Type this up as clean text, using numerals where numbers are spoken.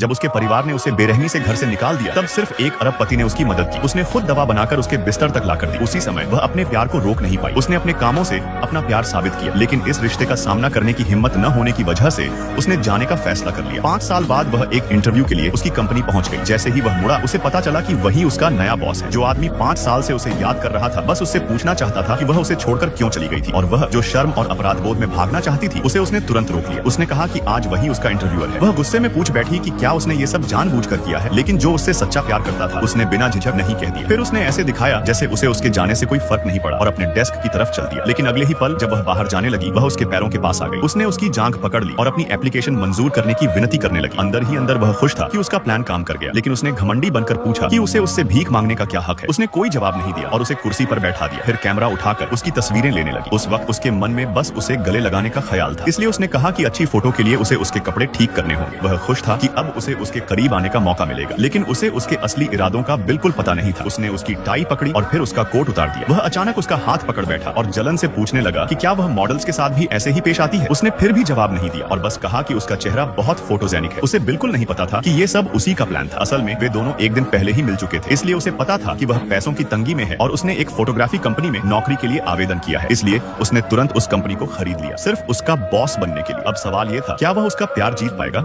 जब उसके परिवार ने उसे बेरहमी से घर से निकाल दिया, तब सिर्फ एक अरबपति ने उसकी मदद की। उसने खुद दवा बनाकर उसके बिस्तर तक लाकर दी। उसी समय वह अपने प्यार को रोक नहीं पाई। उसने अपने कामों से अपना प्यार साबित किया, लेकिन इस रिश्ते का सामना करने की हिम्मत न होने की वजह से उसने जाने का फैसला कर लिया। 5 साल बाद वह एक इंटरव्यू के लिए उसकी कंपनी पहुंच गई। जैसे ही वह मुड़ा, उसे पता चला कि वही उसका नया बॉस है। जो आदमी 5 साल से उसे याद कर रहा था, बस उससे पूछना चाहता था कि वह उसे छोड़कर क्यों चली गई थी। और वह जो शर्म और अपराध बोध में भागना चाहती थी, उसे उसने तुरंत रोक लिया। उसने कहा कि आज वही उसका इंटरव्यूअर है। वह गुस्से में पूछ बैठी कि क्या उसने ये सब जानबूझकर किया है, लेकिन जो उससे सच्चा प्यार करता था, उसने बिना झिझक नहीं कह दिया। फिर उसने ऐसे दिखाया जैसे उसे उसके जाने से कोई फर्क नहीं पड़ा और अपने डेस्क की तरफ चल दिया। लेकिन अगले ही पल जब वह बाहर जाने लगी, वह उसके पैरों के पास आ गई। उसने उसकी जांघ पकड़ ली और अपनी एप्लीकेशन मंजूर करने की विनती करने लगी। अंदर ही अंदर वह खुश था कि उसका प्लान काम कर गया, लेकिन उसने घमंडी बनकर पूछा कि उसे उससे भीख मांगने का क्या हक है। उसने कोई जवाब नहीं दिया और उसे कुर्सी पर बैठा दिया। फिर कैमरा उठाकर उसकी तस्वीरें लेने लगी। उस वक्त उसके मन में बस उसे गले लगाने का ख्याल था, इसलिए उसने कहा कि अच्छी फोटो के लिए उसे उसके कपड़े ठीक करने होंगे। वह खुश था कि अब उसे उसके करीब आने का मौका मिलेगा, लेकिन उसे उसके असली इरादों का बिल्कुल पता नहीं था। उसने उसकी टाई पकड़ी और फिर उसका कोट उतार दिया। वह अचानक उसका हाथ पकड़ बैठा और जलन से पूछने लगा कि क्या वह मॉडल्स के साथ भी ऐसे ही पेश आती है। उसने फिर भी जवाब नहीं दिया और बस कहा कि उसका चेहरा बहुत फोटोजेनिक है। उसे बिल्कुल नहीं पता था कि ये सब उसी का प्लान था। असल में वे दोनों एक दिन पहले ही मिल चुके थे, इसलिए उसे पता था कि वह पैसों की तंगी में है और उसने एक फोटोग्राफी कंपनी में नौकरी के लिए आवेदन किया है। इसलिए उसने तुरंत उस कंपनी को खरीद लिया, सिर्फ उसका बॉस बनने के लिए। अब सवाल ये था, क्या वह उसका प्यार जीत पाएगा?